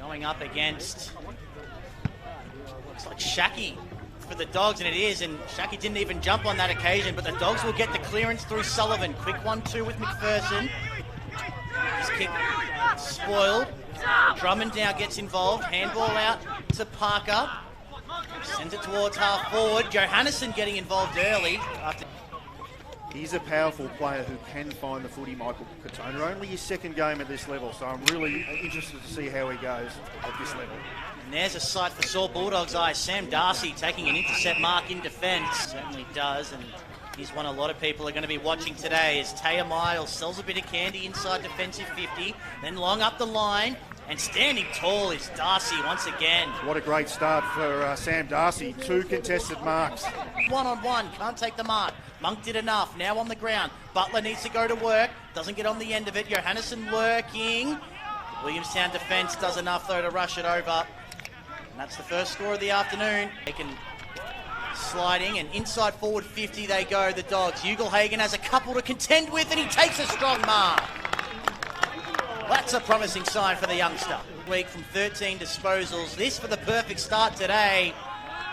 Going up against, looks like Shacky for the Dogs, and it is, and Shacky didn't even jump on that occasion, but the Dogs will get the clearance through Sullivan. Quick 1-2 with McPherson. His kick spoiled. Drummond now gets involved. Handball out to Parker. Sends it towards half forward. Johannesson getting involved early. He's a powerful player who can find the footy, Michael Katona. Only his second game at this level, so I'm really interested to see how he goes at this level. And there's a sight for sore Bulldogs' eyes. Sam Darcy taking an intercept mark in defence. Certainly does, and he's one a lot of people are going to be watching today as Taya Miles sells a bit of candy inside defensive 50, then long up the line, and standing tall is Darcy once again. What a great start for Sam Darcy. 2 contested marks. One-on-one, can't take the mark. Monk did enough, now on the ground. Butler needs to go to work, doesn't get on the end of it. Johannesson lurking. Williamstown defence does enough though to rush it over. And that's the first score of the afternoon. They can sliding, and inside forward 50 they go, the Dogs. Ugle-Hagan has a couple to contend with, and he takes a strong mark. That's a promising sign for the youngster. Week from 13 disposals. This for the perfect start today,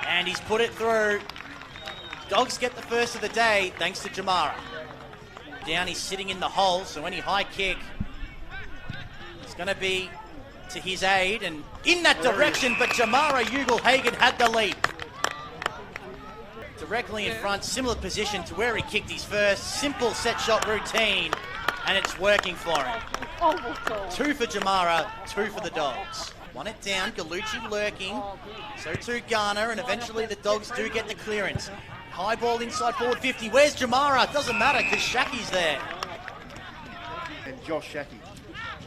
and he's put it through. Dogs get the first of the day thanks to Jamara. Down, he's sitting in the hole, so any high kick is going to be to his aid, and in that direction, but Jamara Ugle-Hagan had the leap. Directly in front, similar position to where he kicked his first. Simple set shot routine, and it's working for him. 2 for Jamara, 2 for the Dogs. Won it down, Gallucci lurking, so too Garner, and eventually the Dogs do get the clearance. High ball inside forward 50. Where's Jamara? Doesn't matter because Shacky's there. And Josh Shacky,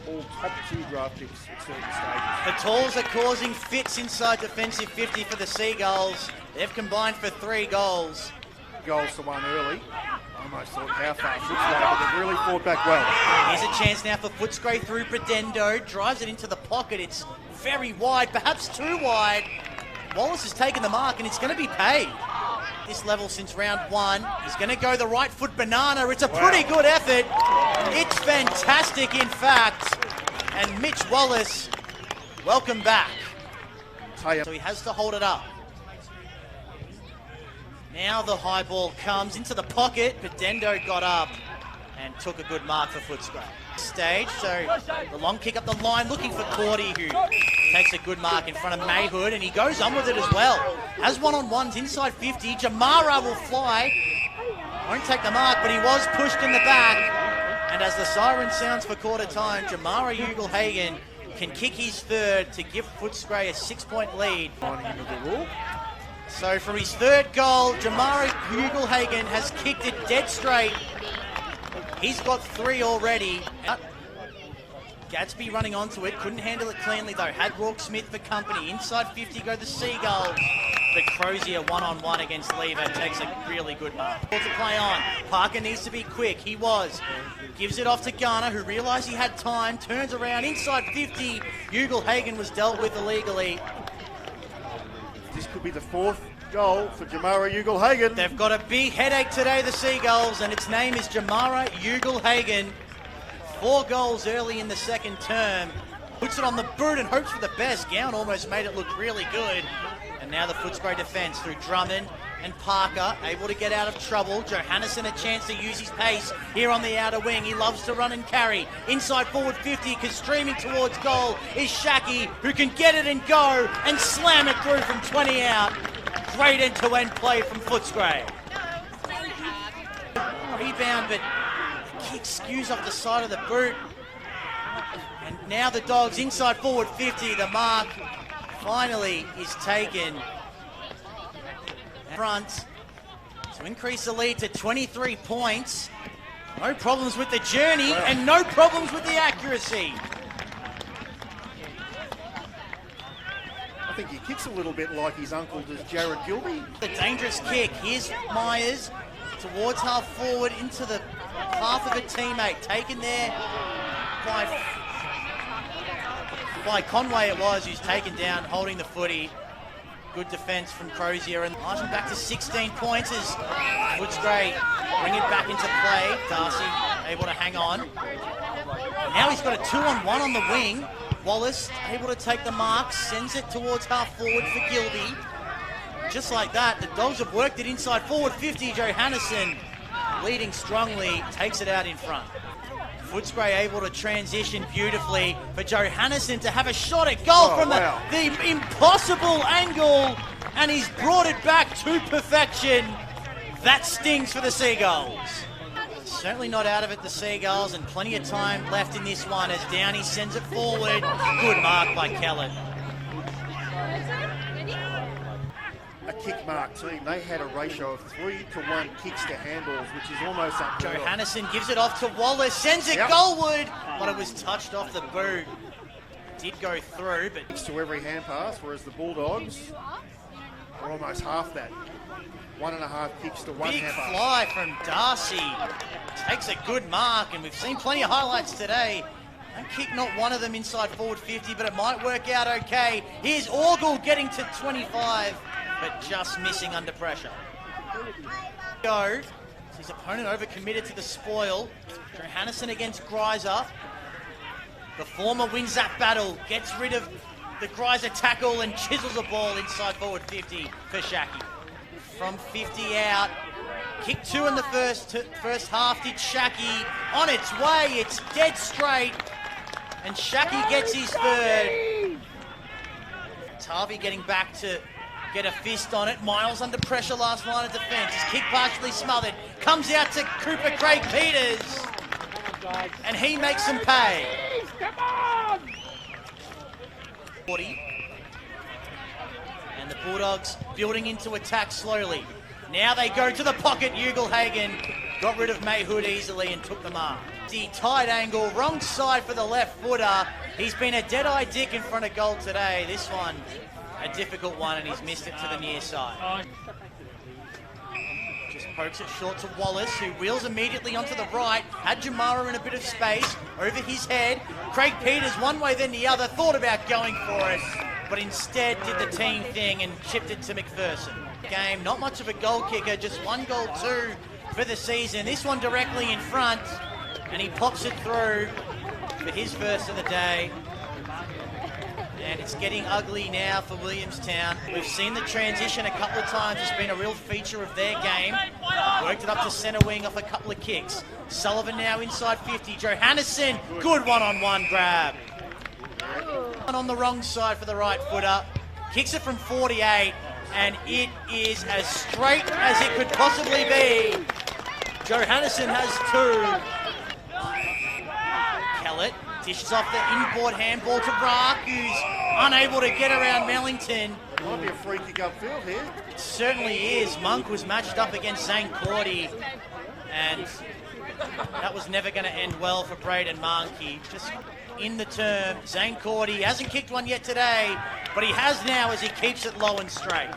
all top 2 draft picks at certain stages. The Talls are causing fits inside defensive 50 for the Seagulls. They've combined for 3 goals. Goals to 1 early. Almost thought how far FOOTSCRAY, but they've really fought back well. Here's a chance now for FOOTSCRAY through Bredendo. Drives it into the pocket. It's very wide, perhaps too wide. Wallace has taken the mark, and it's going to be paid. This level since round 1. He's going to go the right foot banana. It's a pretty good effort. It's fantastic, in fact. And Mitch Wallace, welcome back. So he has to hold it up. Now the high ball comes into the pocket, but Dendo got up and took a good mark for FOOTSCRAY. Stage, so the long kick up the line, looking for Cordy, who takes a good mark in front of Mayhood, and he goes on with it as well. Has one-on-ones inside 50. Jamara will fly. Won't take the mark, but he was pushed in the back. And as the siren sounds for quarter time, Jamara Ugle-Hagan can kick his third to give FOOTSCRAY a 6-point lead. So for his third goal, Jamara Ugle-Hagan has kicked it dead straight. He's got 3 already. Gadsby running onto it, couldn't handle it cleanly though. Had Rourke Smith for company. Inside 50 go the Seagulls. But Crozier one-on-one against Lever takes a really good mark. To play on. Parker needs to be quick. He was. Gives it off to Garner, who realised he had time. Turns around inside 50. Ugle-Hagan was dealt with illegally. This could be the 4th goal for Jamara Ugle-Hagan. They've got a big headache today, the Seagulls, and its name is Jamara Ugle-Hagan. 4 goals early in the second term. Puts it on the boot and hopes for the best. Gown almost made it look really good. And now the FOOTSCRAY defence through Drummond and Parker, able to get out of trouble. Johannesson a chance to use his pace here on the outer wing. He loves to run and carry. Inside forward 50, because streaming towards goal is Shacky, who can get it and go and slam it through from 20 out. Great end-to-end play from FOOTSCRAY. Rebound, but kick skews off the side of the boot. And now the Dogs inside forward 50. The mark finally is taken. Front to increase the lead to 23 points. No problems with the journey and no problems with the accuracy. I think he kicks a little bit like his uncle does, Jared Gilby. The dangerous kick. Here's Myers towards half forward into the path of a teammate. Taken there by Conway it was, who's taken down, holding the footy. Good defence from Crozier, and Martin back to 16 points as FOOTSCRAY bring it back into play. Darcy able to hang on. Now he's got a 2-on-1 on the wing. Wallace able to take the mark, sends it towards half forward for Gilby. Just like that, the Dogs have worked it inside forward 50. Johannesson leading strongly, takes it out in front. FOOTSCRAY able to transition beautifully for Johannesson to have a shot at goal from the impossible angle, and he's brought it back to perfection. That stings for the Seagulls. Certainly not out of it, the Seagulls, and plenty of time left in this one as Downey sends it forward. Good mark by Kellett. A kick mark team. They had a ratio of 3-to-1 kicks to handballs, which is almost unheard of. Johannesson gives it off to Wallace, sends it goalward, but it was touched off the boot. Did go through, but to every hand pass, whereas the Bulldogs are almost half that. 1.5 kicks to one big hand pass. fly from Darcy. Takes a good mark, and we've seen plenty of highlights today. And kick not one of them inside forward 50, but it might work out okay. Here's Orgel getting to 25, but just missing under pressure. Go. His opponent overcommitted to the spoil. Johannesson against Greiser. The former wins that battle, gets rid of the Greiser tackle and chisels a ball inside forward 50 for Shaki. From 50 out, kick 2 in the first half did Shaki. On its way, it's dead straight, and Shaki gets his third. Tavi getting back to get a fist on it. Miles under pressure, last line of defence. His kick partially smothered. Comes out to Cooper Craig Peters, and he makes him pay. Come on! 40. And the Bulldogs building into attack slowly. Now they go to the pocket. Ugelhagen got rid of Mayhood easily and took the mark. The tight angle, wrong side for the left footer. He's been a dead-eye dick in front of goal today. This one, a difficult one, and he's missed it to the near side. Just pokes it short to Wallace, who wheels immediately onto the right. Had Jamara in a bit of space over his head. Craig Peters, one way then the other, thought about going for it, but instead did the team thing and chipped it to McPherson. Game, not much of a goal kicker, just 1 goal 2 for the season. This one directly in front, and he pops it through for his first of the day. And it's getting ugly now for Williamstown. We've seen the transition a couple of times. It's been a real feature of their game. Worked it up to centre wing off a couple of kicks. Sullivan now inside 50. Johannesson, good one-on-one grab. On the wrong side for the right footer. Kicks it from 48, and it is as straight as it could possibly be. Johannesson has 2. Kellett dishes off the inboard handball to Rock, who's unable to get around Mellington. Might be a free kick upfield here. It certainly is. Monk was matched up against Zane Cordy, and that was never going to end well for Braden Monk. He just in the term. Zane Cordy hasn't kicked one yet today, but he has now as he keeps it low and straight.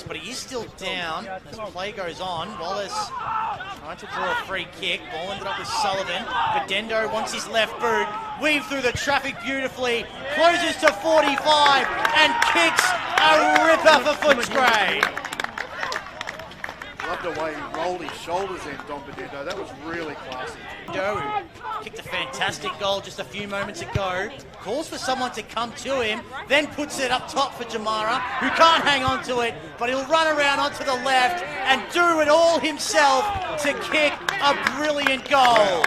But he is still down as play goes on. Wallace trying to draw a free kick. Ball ended up with Sullivan. Bedendo wants his left boot. Weave through the traffic beautifully. Closes to 45 and kicks a ripper for FOOTSCRAY. Loved the way he rolled his shoulders in, Dom Bedendo. That was really classy. Bedendo kicked a fantastic goal just a few moments ago. Calls for someone to come to him, then puts it up top for Jamara, who can't hang on to it, but he'll run around onto the left and do it all himself to kick a brilliant goal.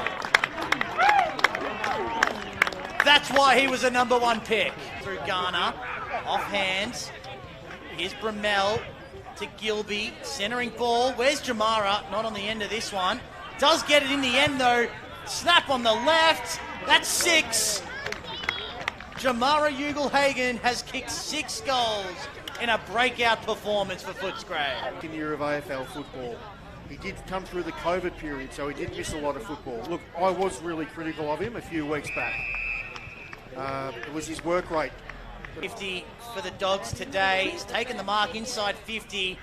That's why he was a #1 pick. Through Garner, off hands. Here's Bromell to Gilby, centering ball. Where's Jamara? Not on the end of this one. Does get it in the end though. Snap on the left. That's 6. Jamara Ugelhagen has kicked 6 goals in a breakout performance for FOOTSCRAY. Second year of AFL football. He did come through the COVID period, so he did miss a lot of football. Look, I was really critical of him a few weeks back. It was his work rate. 50 for the Dogs today. He's taken the mark inside 50.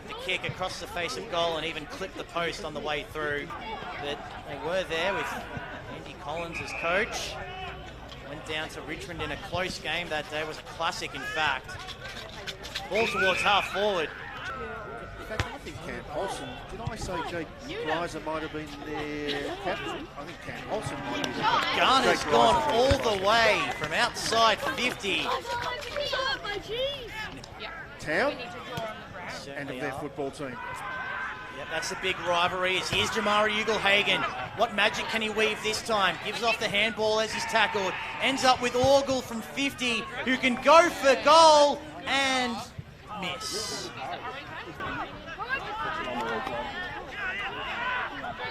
The kick across the face of goal and even clipped the post on the way through. But they were there with Andy Collins as coach. Went down to Richmond in a close game that day. It was a classic, in fact. Ball towards half forward. fact, I think Cam Olsen, did I say Jake Greiser might have been their captain? I think Cam Olsen might be their captain. Garner's Jake gone Greiser all being the way from outside 50. Town Certainly and of their are. football team. Yep, that's the big rivalry. Here's Jamara Ugle-Hagan. What magic can he weave this time? Gives off the handball as he's tackled. Ends up with Orgel from 50, who can go for goal and miss.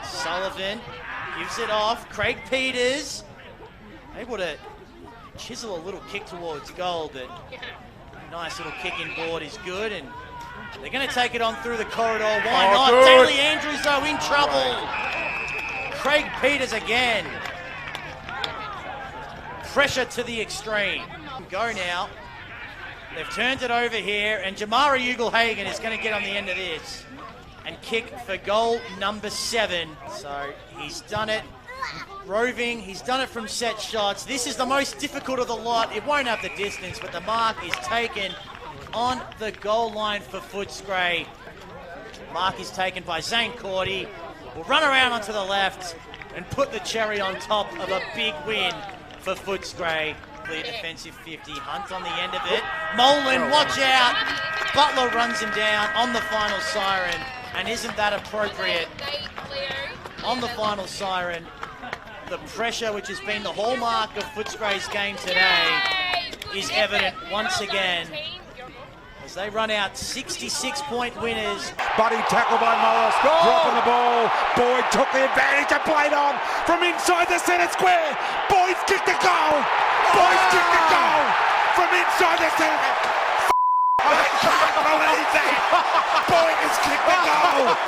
Sullivan gives it off. Craig Peters able to chisel a little kick towards goal, but nice little kicking board is good, and they're going to take it on through the corridor. Why not? Good. Daly Andrews, though, in trouble. Craig Peters again. Pressure to the extreme. Go now. They've turned it over here, and Jamara Ugle-Hagan is going to get on the end of this and kick for goal number 7. So he's done it. Roving, he's done it from set shots. This is the most difficult of the lot. It won't have the distance, but the mark is taken on the goal line for FOOTSCRAY. Mark is taken by Zane Cordy. Will run around onto the left and put the cherry on top of a big win for FOOTSCRAY. Clear defensive 50. Hunt on the end of it. Molan, watch out. Butler runs him down on the final siren. And isn't that appropriate? On the final siren, the pressure, which has been the hallmark of FOOTSCRAY's game today, is evident once again as they run out 66-point winners. Buddy tackled by Morris, dropping the ball. Boyd took the advantage and played on from inside the centre square. Boyd's kicked the goal. Boyd's kicked the goal from inside the centre. I can't believe that. Boyd has kicked the goal.